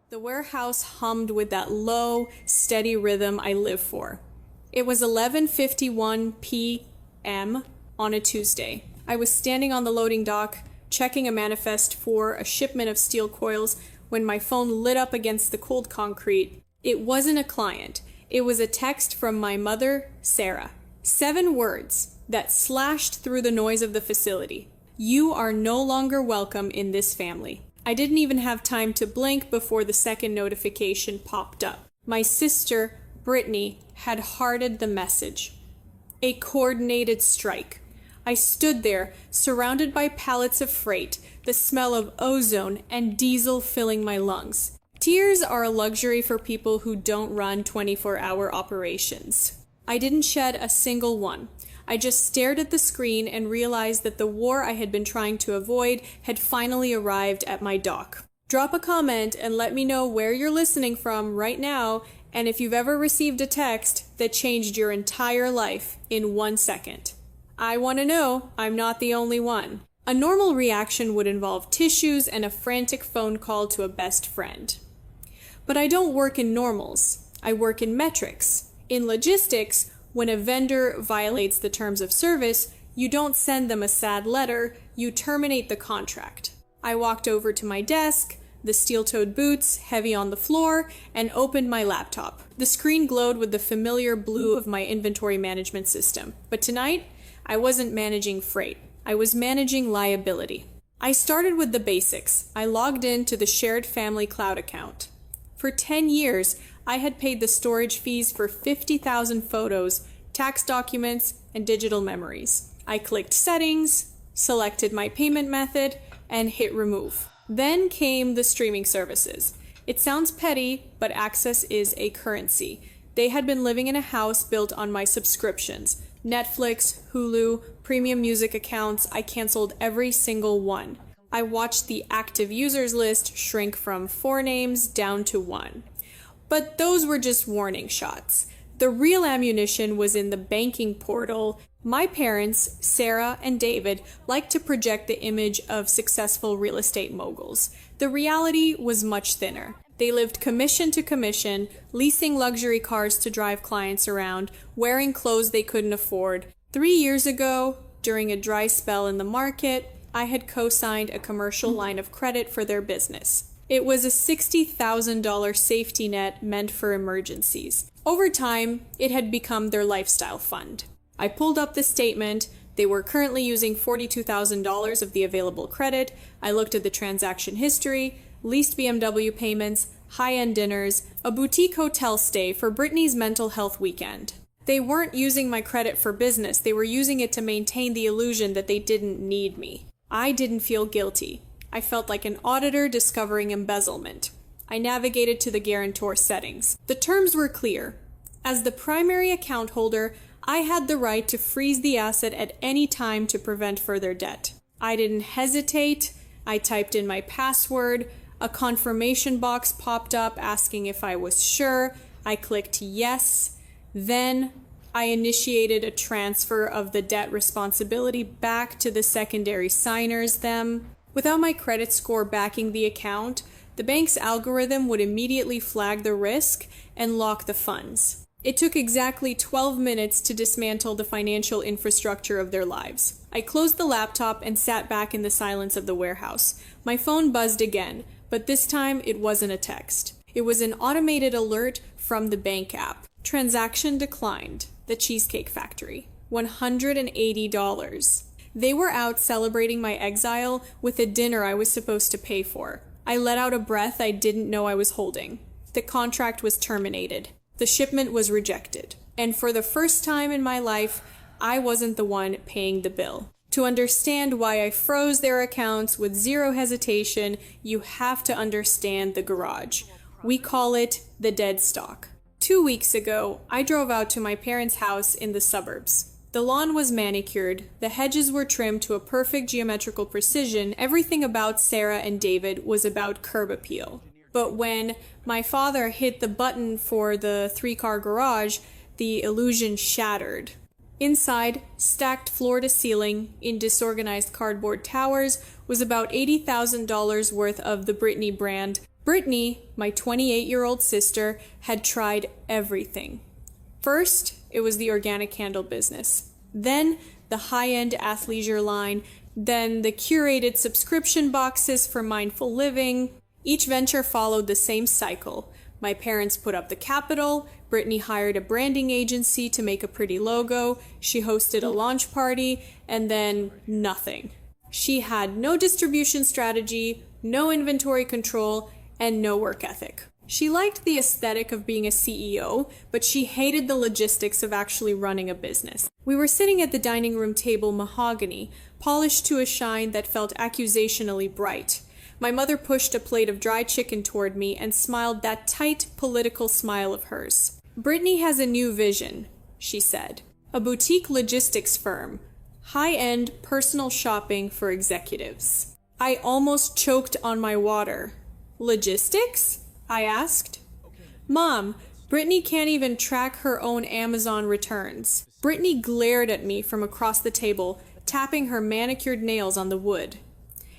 The warehouse hummed with that low, steady rhythm I live for. It was 11:51 p.m. on a Tuesday. I was standing on the loading dock, checking a manifest for a shipment of steel coils when my phone lit up against the cold concrete. It wasn't a client. It was a text from my mother, Sarah. 7 words that slashed through the noise of the facility. You are no longer welcome in this family. I didn't even have time to blink before the second notification popped up. My sister, Brittany, had hearted the message. A coordinated strike. I stood there, surrounded by pallets of freight, the smell of ozone and diesel filling my lungs. Tears are a luxury for people who don't run 24-hour operations. I didn't shed a single one. I just stared at the screen and realized that the war I had been trying to avoid had finally arrived at my dock. Drop a comment and let me know where you're listening from right now, and if you've ever received a text that changed your entire life in 1 second. I want to know I'm not the only one. A normal reaction would involve tissues and a frantic phone call to a best friend. But I don't work in normals. I work in metrics. In logistics, when a vendor violates the terms of service, you don't send them a sad letter, you terminate the contract. I walked over to my desk, the steel-toed boots heavy on the floor, and opened my laptop. The screen glowed with the familiar blue of my inventory management system. But tonight, I wasn't managing freight. I was managing liability. I started with the basics. I logged in to the shared family cloud account. For 10 years, I had paid the storage fees for 50,000 photos, tax documents, and digital memories. I clicked Settings, selected my payment method, and hit Remove. Then came the streaming services. It sounds petty, but access is a currency. They had been living in a house built on my subscriptions. Netflix, Hulu, premium music accounts, I canceled every single one. I watched the active users list shrink from 4 names down to 1. But those were just warning shots. The real ammunition was in the banking portal. My parents, Sarah and David, liked to project the image of successful real estate moguls. The reality was much thinner. They lived commission to commission, leasing luxury cars to drive clients around, wearing clothes they couldn't afford. 3 years ago, during a dry spell in the market, I had co-signed a commercial line of credit for their business. It was a $60,000 safety net meant for emergencies. Over time, it had become their lifestyle fund. I pulled up the statement. They were currently using $42,000 of the available credit. I looked at the transaction history, leased BMW payments, high-end dinners, a boutique hotel stay for Brittany's mental health weekend. They weren't using my credit for business. They were using it to maintain the illusion that they didn't need me. I didn't feel guilty. I felt like an auditor discovering embezzlement. I navigated to the guarantor settings. The terms were clear. As the primary account holder, I had the right to freeze the asset at any time to prevent further debt. I didn't hesitate. I typed in my password. A confirmation box popped up asking if I was sure. I clicked yes. Then I initiated a transfer of the debt responsibility back to the secondary signers, them. Without my credit score backing the account, the bank's algorithm would immediately flag the risk and lock the funds. It took exactly 12 minutes to dismantle the financial infrastructure of their lives. I closed the laptop and sat back in the silence of the warehouse. My phone buzzed again, but this time it wasn't a text. It was an automated alert from the bank app. Transaction declined. The Cheesecake Factory. $180. They were out celebrating my exile with a dinner I was supposed to pay for. I let out a breath I didn't know I was holding. The contract was terminated. The shipment was rejected. And for the first time in my life, I wasn't the one paying the bill. To understand why I froze their accounts with zero hesitation, you have to understand the garage. We call it the dead stock. 2 weeks ago, I drove out to my parents' house in the suburbs. The lawn was manicured, the hedges were trimmed to a perfect geometrical precision. Everything about Sarah and David was about curb appeal. But when my father hit the button for the 3-car garage, the illusion shattered. Inside, stacked floor to ceiling in disorganized cardboard towers, was about $80,000 worth of the Brittany brand Brittany, my 28-year-old sister, had tried everything. First, it was the organic candle business. Then, the high-end athleisure line. Then, the curated subscription boxes for mindful living. Each venture followed the same cycle. My parents put up the capital. Brittany hired a branding agency to make a pretty logo. She hosted a launch party, and then nothing. She had no distribution strategy, no inventory control, and no work ethic. She liked the aesthetic of being a CEO, but she hated the logistics of actually running a business. We were sitting at the dining room table mahogany, polished to a shine that felt accusationally bright. My mother pushed a plate of dry chicken toward me and smiled that tight political smile of hers. Brittany has a new vision, she said. A boutique logistics firm. High-end personal shopping for executives. I almost choked on my water. Logistics? I asked. Mom, Brittany can't even track her own Amazon returns. Brittany glared at me from across the table, tapping her manicured nails on the wood.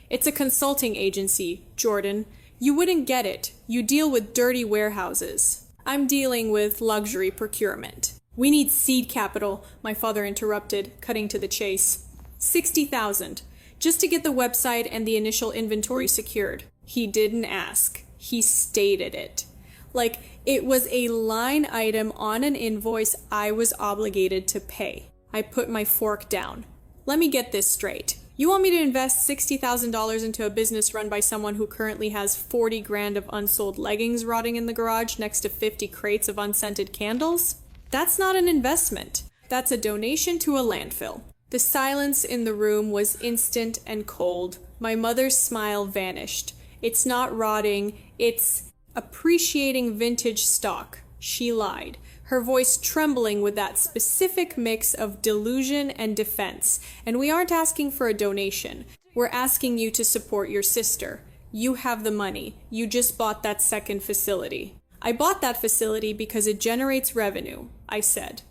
It's a consulting agency, Jordan. You wouldn't get it. You deal with dirty warehouses. I'm dealing with luxury procurement. We need seed capital, my father interrupted, cutting to the chase. 60,000, just to get the website and the initial inventory secured. He didn't ask. He stated it. Like it was a line item on an invoice I was obligated to pay. I put my fork down. Let me get this straight. You want me to invest $60,000 into a business run by someone who currently has 40 grand of unsold leggings rotting in the garage next to 50 crates of unscented candles? That's not an investment. That's a donation to a landfill. The silence in the room was instant and cold. My mother's smile vanished. It's not rotting, it's appreciating vintage stock. She lied, her voice trembling with that specific mix of delusion and defense. And we aren't asking for a donation. We're asking you to support your sister. You have the money. You just bought that second facility. I bought that facility because it generates revenue, I said,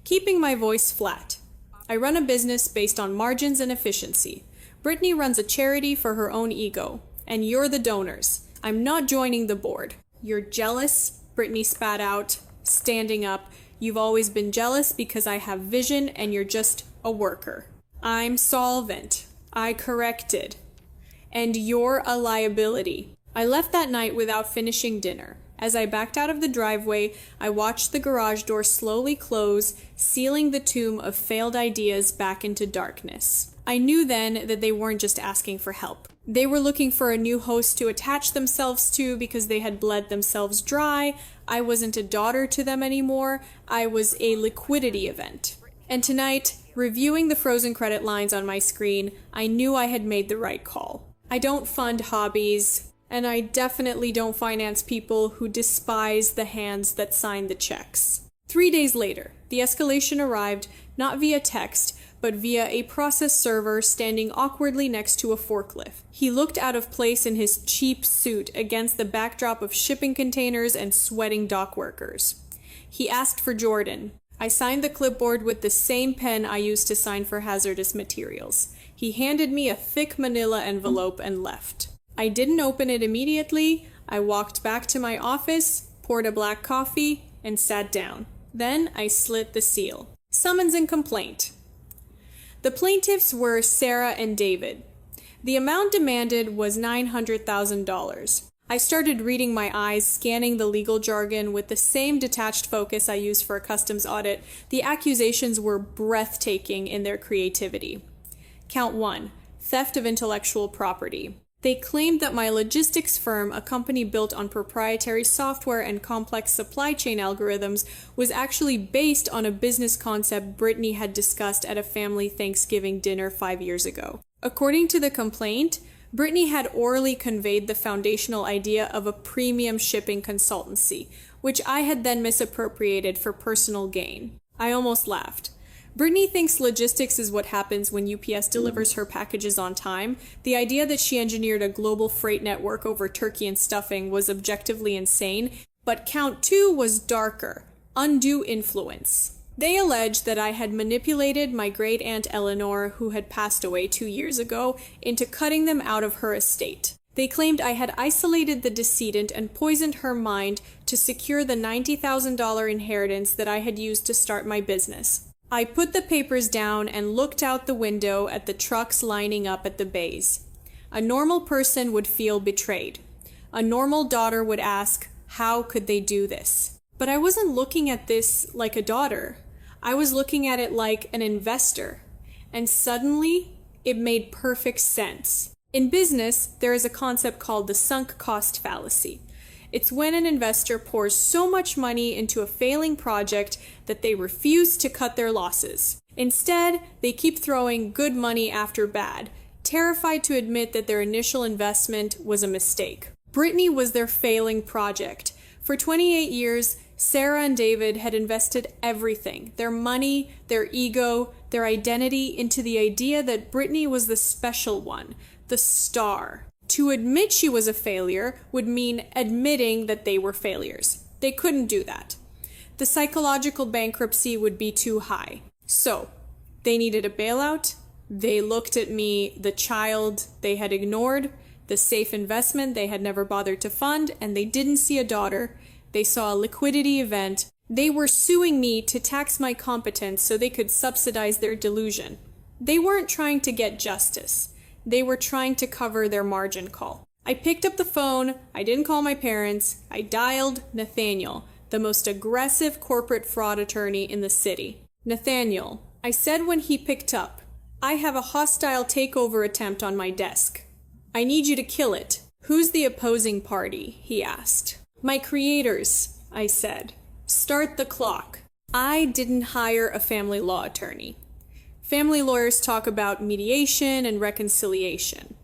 keeping my voice flat. I run a business based on margins and efficiency. Brittany runs a charity for her own ego. And you're the donors. I'm not joining the board. You're jealous, Brittany spat out, standing up. You've always been jealous because I have vision and you're just a worker. I'm solvent. I corrected. And you're a liability. I left that night without finishing dinner. As I backed out of the driveway, I watched the garage door slowly close, sealing the tomb of failed ideas back into darkness. I knew then that they weren't just asking for help. They were looking for a new host to attach themselves to because they had bled themselves dry. I wasn't a daughter to them anymore. I was a liquidity event. And tonight, reviewing the frozen credit lines on my screen, I knew I had made the right call. I don't fund hobbies, and I definitely don't finance people who despise the hands that sign the checks. 3 days later, the escalation arrived, not via text, but via a process server standing awkwardly next to a forklift. He looked out of place in his cheap suit against the backdrop of shipping containers and sweating dock workers. He asked for Jordan. I signed the clipboard with the same pen I used to sign for hazardous materials. He handed me a thick manila envelope and left. I didn't open it immediately. I walked back to my office, poured a black coffee, and sat down. Then I slit the seal. Summons and complaint. The plaintiffs were Sarah and David. The amount demanded was $900,000. I started reading my eyes, scanning the legal jargon with the same detached focus I used for a customs audit. The accusations were breathtaking in their creativity. Count 1, theft of intellectual property. They claimed that my logistics firm, a company built on proprietary software and complex supply chain algorithms, was actually based on a business concept Brittany had discussed at a family Thanksgiving dinner 5 years ago. According to the complaint, Brittany had orally conveyed the foundational idea of a premium shipping consultancy, which I had then misappropriated for personal gain. I almost laughed. Brittany thinks logistics is what happens when UPS delivers her packages on time. The idea that she engineered a global freight network over turkey and stuffing was objectively insane, but count 2 was darker, undue influence. They alleged that I had manipulated my great-aunt Eleanor, who had passed away 2 years ago, into cutting them out of her estate. They claimed I had isolated the decedent and poisoned her mind to secure the $90,000 inheritance that I had used to start my business. I put the papers down and looked out the window at the trucks lining up at the bays. A normal person would feel betrayed. A normal daughter would ask, how could they do this? But I wasn't looking at this like a daughter. I was looking at it like an investor. And suddenly, it made perfect sense. In business, there is a concept called the sunk cost fallacy. It's when an investor pours so much money into a failing project that they refuse to cut their losses. Instead, they keep throwing good money after bad, terrified to admit that their initial investment was a mistake. Brittany was their failing project. For 28 years, Sarah and David had invested everything, their money, their ego, their identity, into the idea that Brittany was the special one, the star. To admit she was a failure would mean admitting that they were failures. They couldn't do that. The psychological bankruptcy would be too high. So, they needed a bailout. They looked at me, the child they had ignored, the safe investment they had never bothered to fund, and they didn't see a daughter. They saw a liquidity event. They were suing me to tax my competence so they could subsidize their delusion. They weren't trying to get justice. They were trying to cover their margin call. I picked up the phone. I didn't call my parents. I dialed Nathaniel, the most aggressive corporate fraud attorney in the city. Nathaniel, I said when he picked up, I have a hostile takeover attempt on my desk. I need you to kill it. Who's the opposing party? He asked. My creators, I said. Start the clock. I didn't hire a family law attorney. Family lawyers talk about mediation and reconciliation.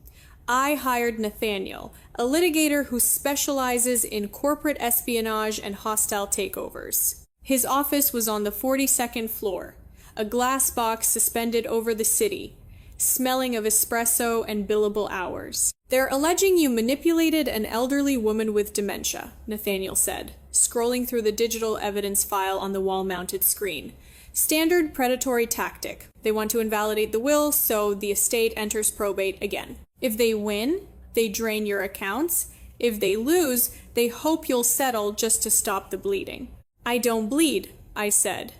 I hired Nathaniel, a litigator who specializes in corporate espionage and hostile takeovers. His office was on the 42nd floor, a glass box suspended over the city, smelling of espresso and billable hours. They're alleging you manipulated an elderly woman with dementia, Nathaniel said, scrolling through the digital evidence file on the wall-mounted screen. Standard predatory tactic. They want to invalidate the will, so the estate enters probate again. If they win, they drain your accounts. If they lose, they hope you'll settle just to stop the bleeding. I don't bleed, I said,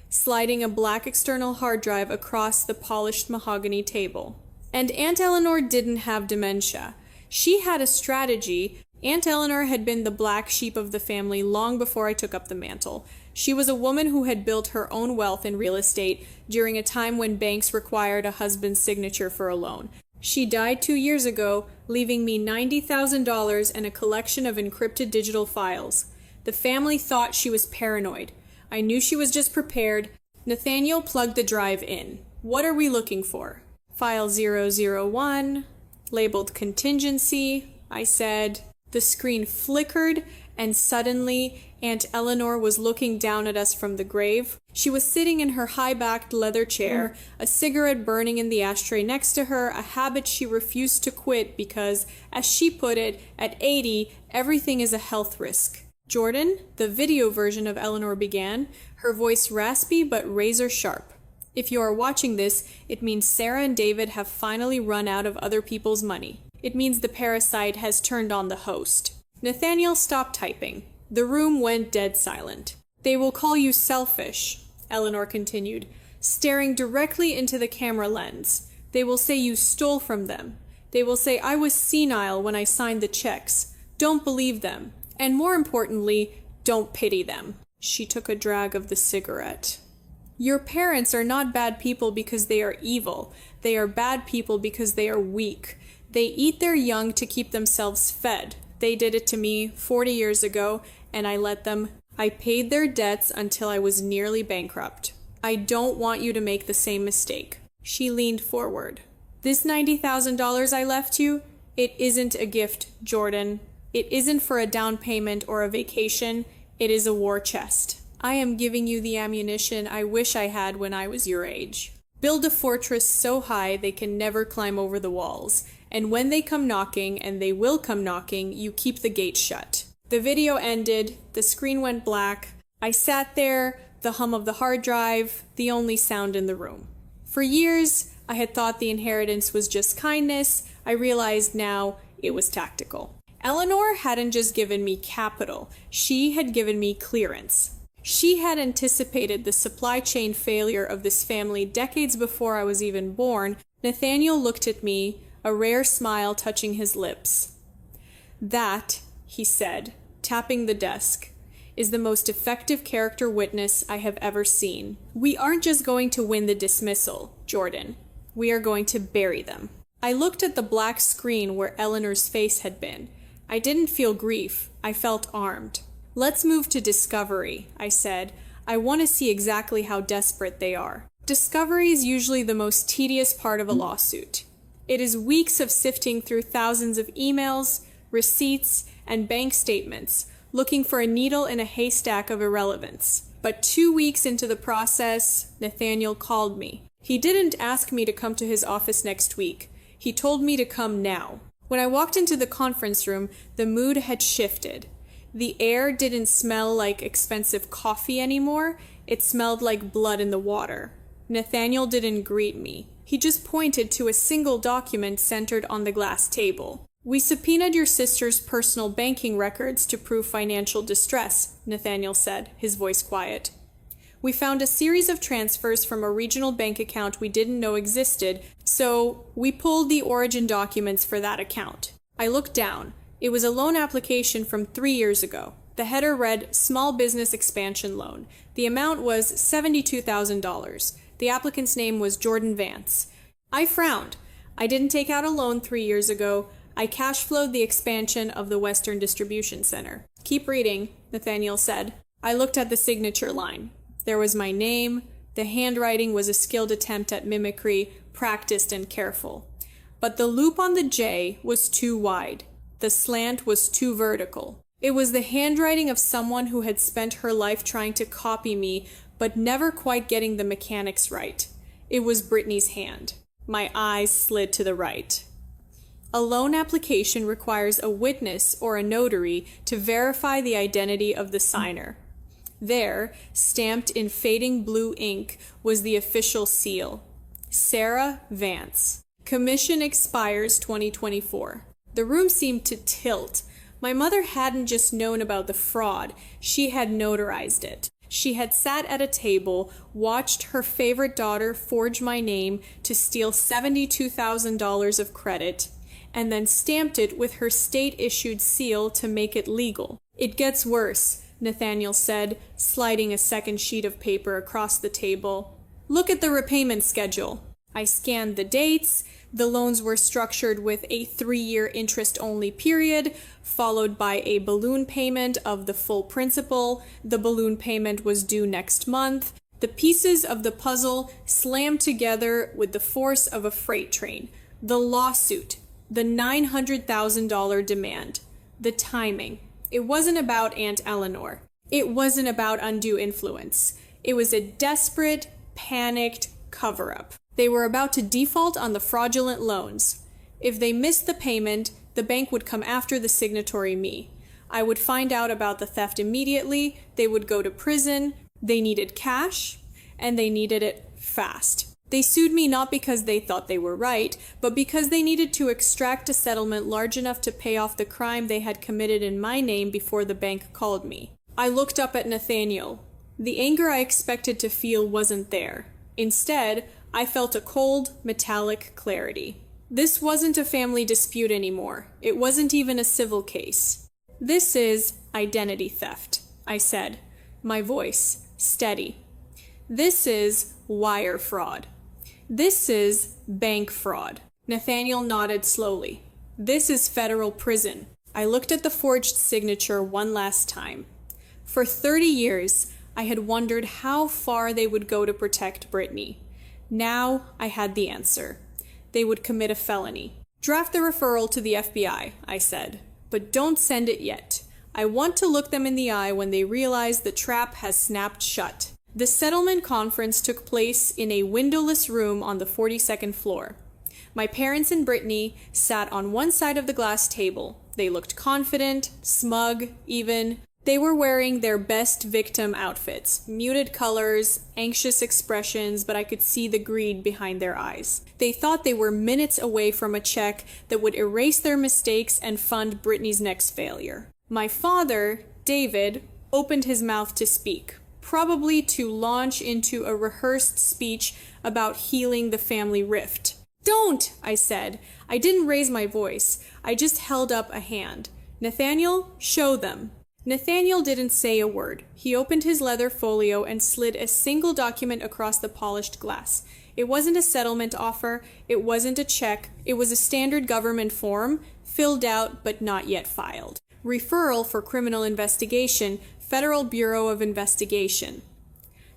sliding a black external hard drive across the polished mahogany table. And Aunt Eleanor didn't have dementia. She had a strategy. Aunt Eleanor had been the black sheep of the family long before I took up the mantle. She was a woman who had built her own wealth in real estate during a time when banks required a husband's signature for a loan. She died 2 years ago, leaving me $90,000 and a collection of encrypted digital files. The family thought she was paranoid. I knew she was just prepared. Nathaniel plugged the drive in. What are we looking for? File 001, labeled contingency, I said. The screen flickered, and suddenly Aunt Eleanor was looking down at us from the grave. She was sitting in her high-backed leather chair, a cigarette burning in the ashtray next to her, a habit she refused to quit because, as she put it, at 80, everything is a health risk. Jordan, the video version of Eleanor began, her voice raspy but razor-sharp. If you are watching this, it means Sarah and David have finally run out of other people's money. It means the parasite has turned on the host. Nathaniel stopped typing. The room went dead silent. They will call you selfish, Eleanor continued, staring directly into the camera lens. They will say you stole from them. They will say I was senile when I signed the checks. Don't believe them. And more importantly, don't pity them. She took a drag of the cigarette. Your parents are not bad people because they are evil. They are bad people because they are weak. They eat their young to keep themselves fed. They did it to me 40 years ago, and I let them. I paid their debts until I was nearly bankrupt. I don't want you to make the same mistake. She leaned forward. This $90,000 I left you, it isn't a gift, Jordan. It isn't for a down payment or a vacation. It is a war chest. I am giving you the ammunition I wish I had when I was your age. Build a fortress so high they can never climb over the walls. And when they come knocking, and they will come knocking, you keep the gate shut. The video ended, the screen went black. I sat there, the hum of the hard drive, the only sound in the room. For years, I had thought the inheritance was just kindness. I realized now it was tactical. Eleanor hadn't just given me capital, she had given me clearance. She had anticipated the supply chain failure of this family decades before I was even born. Nathaniel looked at me, a rare smile touching his lips. "That," he said, tapping the desk, "is the most effective character witness I have ever seen. We aren't just going to win the dismissal, Jordan. We are going to bury them." I looked at the black screen where Eleanor's face had been. I didn't feel grief. I felt armed. "Let's move to discovery," I said. "I want to see exactly how desperate they are." Discovery is usually the most tedious part of a lawsuit. It is weeks of sifting through thousands of emails, receipts, and bank statements, looking for a needle in a haystack of irrelevance. But 2 weeks into the process, Nathaniel called me. He didn't ask me to come to his office next week. He told me to come now. When I walked into the conference room, the mood had shifted. The air didn't smell like expensive coffee anymore. It smelled like blood in the water. Nathaniel didn't greet me. He just pointed to a single document centered on the glass table. "We subpoenaed your sister's personal banking records to prove financial distress," Nathaniel said, his voice quiet. "We found a series of transfers from a regional bank account we didn't know existed, so we pulled the origin documents for that account." I looked down. It was a loan application from 3 years ago. The header read, "Small Business Expansion Loan." The amount was $72,000. The applicant's name was Jordan Vance. I frowned. I didn't take out a loan 3 years ago. I cash flowed the expansion of the Western Distribution Center. "Keep reading," Nathaniel said. I looked at the signature line. There was my name. The handwriting was a skilled attempt at mimicry, practiced and careful. But the loop on the J was too wide. The slant was too vertical. It was the handwriting of someone who had spent her life trying to copy me, but never quite getting the mechanics right. It was Brittany's hand. My eyes slid to the right. A loan application requires a witness or a notary to verify the identity of the signer. There, stamped in fading blue ink, was the official seal. Sarah Vance. Commission expires 2024. The room seemed to tilt. My mother hadn't just known about the fraud, she had notarized it. She had sat at a table, watched her favorite daughter forge my name to steal $72,000 of credit, and then stamped it with her state-issued seal to make it legal. "It gets worse," Nathaniel said, sliding a second sheet of paper across the table. "Look at the repayment schedule." I scanned the dates. The loans were structured with a 3-year interest-only period, followed by a balloon payment of the full principal. The balloon payment was due next month. The pieces of the puzzle slammed together with the force of a freight train. The lawsuit, the $900,000 demand, the timing. It wasn't about Aunt Eleanor. It wasn't about undue influence. It was a desperate, panicked cover-up. They were about to default on the fraudulent loans. If they missed the payment, the bank would come after the signatory me. I would find out about the theft immediately. They would go to prison. They needed cash, and they needed it fast. They sued me not because they thought they were right, but because they needed to extract a settlement large enough to pay off the crime they had committed in my name before the bank called me. I looked up at Nathaniel. The anger I expected to feel wasn't there. Instead, I felt a cold, metallic clarity. This wasn't a family dispute anymore. It wasn't even a civil case. "This is identity theft," I said, my voice steady. "This is wire fraud. This is bank fraud." Nathaniel nodded slowly. "This is federal prison." I looked at the forged signature one last time. For 30 years, I had wondered how far they would go to protect Brittany. Now I had the answer. They would commit a felony. "Draft the referral to the FBI," I said, "but don't send it yet. I want to look them in the eye when they realize the trap has snapped shut." The settlement conference took place in a windowless room on the 42nd floor. My parents and Brittany sat on one side of the glass table. They looked confident, smug, even. They were wearing their best victim outfits, muted colors, anxious expressions, but I could see the greed behind their eyes. They thought they were minutes away from a check that would erase their mistakes and fund Brittany's next failure. My father, David, opened his mouth to speak, probably to launch into a rehearsed speech about healing the family rift. "Don't!" I said. I didn't raise my voice. I just held up a hand. "Nathaniel, show them." Nathaniel didn't say a word. He opened his leather folio and slid a single document across the polished glass. It wasn't a settlement offer. It wasn't a check. It was a standard government form, filled out but not yet filed. Referral for criminal investigation, Federal Bureau of Investigation.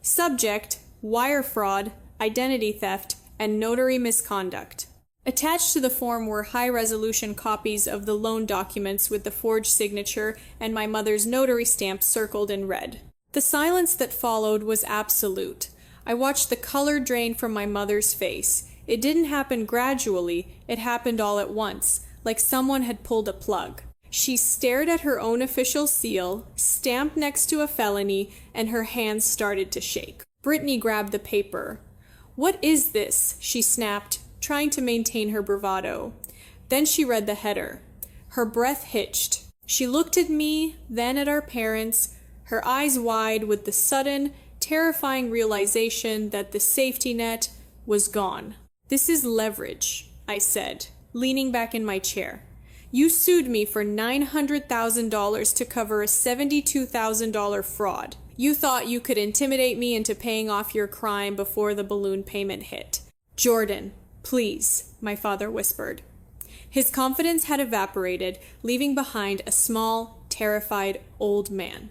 Subject, wire fraud, identity theft, and notary misconduct. Attached to the form were high-resolution copies of the loan documents with the forged signature and my mother's notary stamp circled in red. The silence that followed was absolute. I watched the color drain from my mother's face. It didn't happen gradually, it happened all at once, like someone had pulled a plug. She stared at her own official seal, stamped next to a felony, and her hands started to shake. Brittany grabbed the paper. "What is this?" she snapped, trying to maintain her bravado. Then she read the header. Her breath hitched. She looked at me, then at our parents, her eyes wide with the sudden, terrifying realization that the safety net was gone. "This is leverage," I said, leaning back in my chair. "You sued me for $900,000 to cover a $72,000 fraud. You thought you could intimidate me into paying off your crime before the balloon payment hit." "Jordan, please," my father whispered. His confidence had evaporated, leaving behind a small, terrified old man.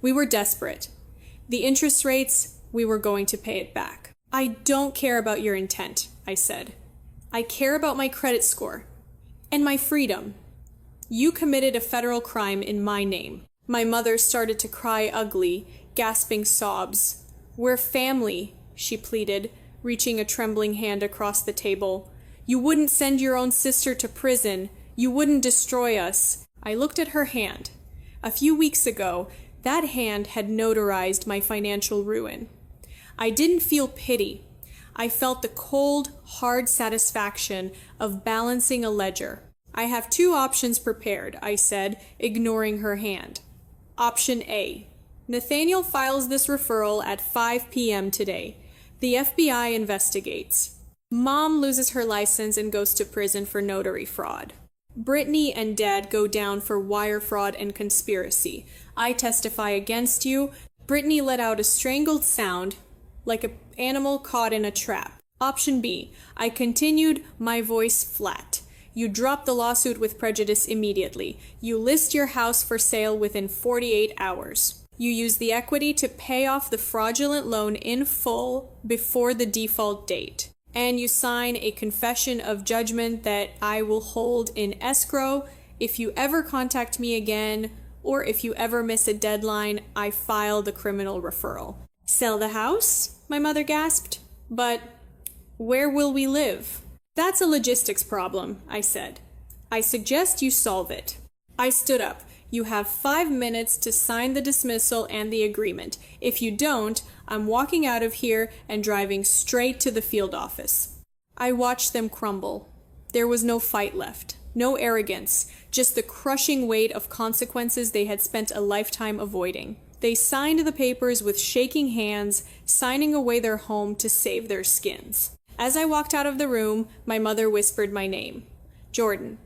We were desperate. The interest rates, we were going to pay it back. "I don't care about your intent," I said. "I care about my credit score. And my freedom. You committed a federal crime in my name." My mother started to cry ugly, gasping sobs. "We're family," she pleaded, reaching a trembling hand across the table. "You wouldn't send your own sister to prison. You wouldn't destroy us." I looked at her hand. A few weeks ago, that hand had notarized my financial ruin. I didn't feel pity. I felt the cold, hard satisfaction of balancing a ledger. "I have two options prepared," I said, ignoring her hand. "Option A. Nathaniel files this referral at 5 p.m. today. The FBI investigates. Mom loses her license and goes to prison for notary fraud. Brittany and Dad go down for wire fraud and conspiracy. I testify against you." Brittany let out a strangled sound, like an animal caught in a trap. "Option B. I continued, my voice flat. You drop the lawsuit with prejudice immediately. You list your house for sale within 48 hours. You use the equity to pay off the fraudulent loan in full before the default date. And you sign a confession of judgment that I will hold in escrow. If you ever contact me again, or if you ever miss a deadline, I file the criminal referral." "Sell the house?" my mother gasped. "But where will we live?" "That's a logistics problem," I said. "I suggest you solve it." I stood up. "You have 5 minutes to sign the dismissal and the agreement. If you don't, I'm walking out of here and driving straight to the field office." I watched them crumble. There was no fight left, no arrogance, just the crushing weight of consequences they had spent a lifetime avoiding. They signed the papers with shaking hands, signing away their home to save their skins. As I walked out of the room, my mother whispered my name. "Jordan,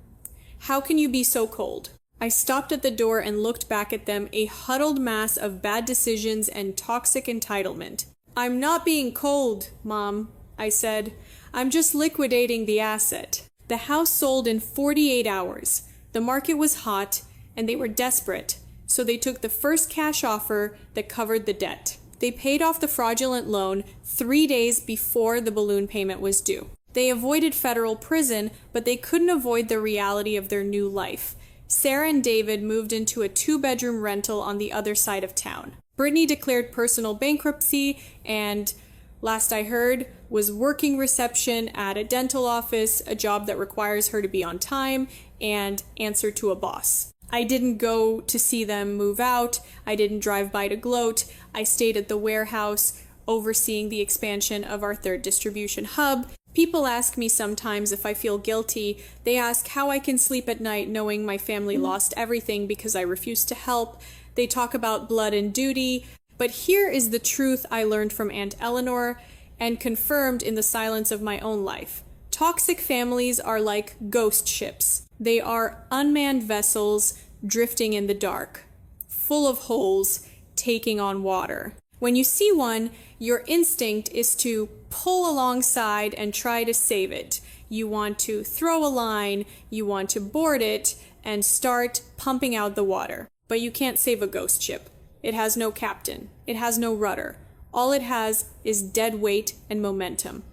how can you be so cold?" I stopped at the door and looked back at them, a huddled mass of bad decisions and toxic entitlement. "I'm not being cold, Mom," I said. "I'm just liquidating the asset." The house sold in 48 hours. The market was hot, and they were desperate, so they took the first cash offer that covered the debt. They paid off the fraudulent loan 3 days before the balloon payment was due. They avoided federal prison, but they couldn't avoid the reality of their new life. Sarah and David moved into a 2-bedroom rental on the other side of town. Brittany declared personal bankruptcy and, last I heard, was working reception at a dental office, a job that requires her to be on time and answer to a boss. I didn't go to see them move out. I didn't drive by to gloat. I stayed at the warehouse, overseeing the expansion of our third distribution hub. People ask me sometimes if I feel guilty. They ask how I can sleep at night knowing my family lost everything because I refused to help. They talk about blood and duty. But here is the truth I learned from Aunt Eleanor and confirmed in the silence of my own life. Toxic families are like ghost ships. They are unmanned vessels drifting in the dark, full of holes, taking on water. When you see one, your instinct is to pull alongside and try to save it. You want to throw a line, you want to board it, and start pumping out the water. But you can't save a ghost ship. It has no captain. It has no rudder. All it has is dead weight and momentum.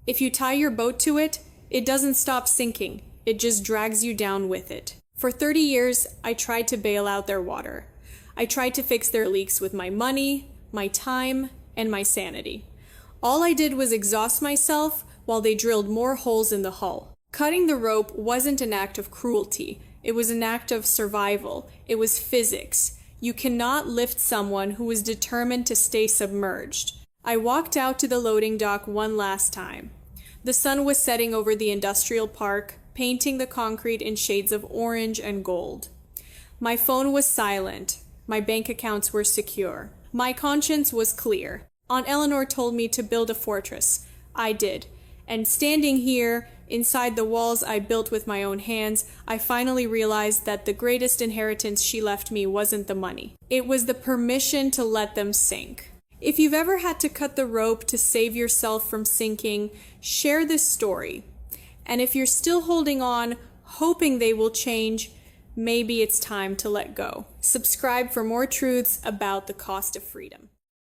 If you tie your boat to it, it doesn't stop sinking. It just drags you down with it. For 30 years, I tried to bail out their water. I tried to fix their leaks with my money, my time, and my sanity. All I did was exhaust myself while they drilled more holes in the hull. Cutting the rope wasn't an act of cruelty. It was an act of survival. It was physics. You cannot lift someone who is determined to stay submerged. I walked out to the loading dock one last time. The sun was setting over the industrial park, painting the concrete in shades of orange and gold. My phone was silent. My bank accounts were secure. My conscience was clear. Aunt Eleanor told me to build a fortress. I did. And standing here, inside the walls I built with my own hands, I finally realized that the greatest inheritance she left me wasn't the money. It was the permission to let them sink. If you've ever had to cut the rope to save yourself from sinking, share this story. And if you're still holding on, hoping they will change, maybe it's time to let go. Subscribe for more truths about the cost of freedom.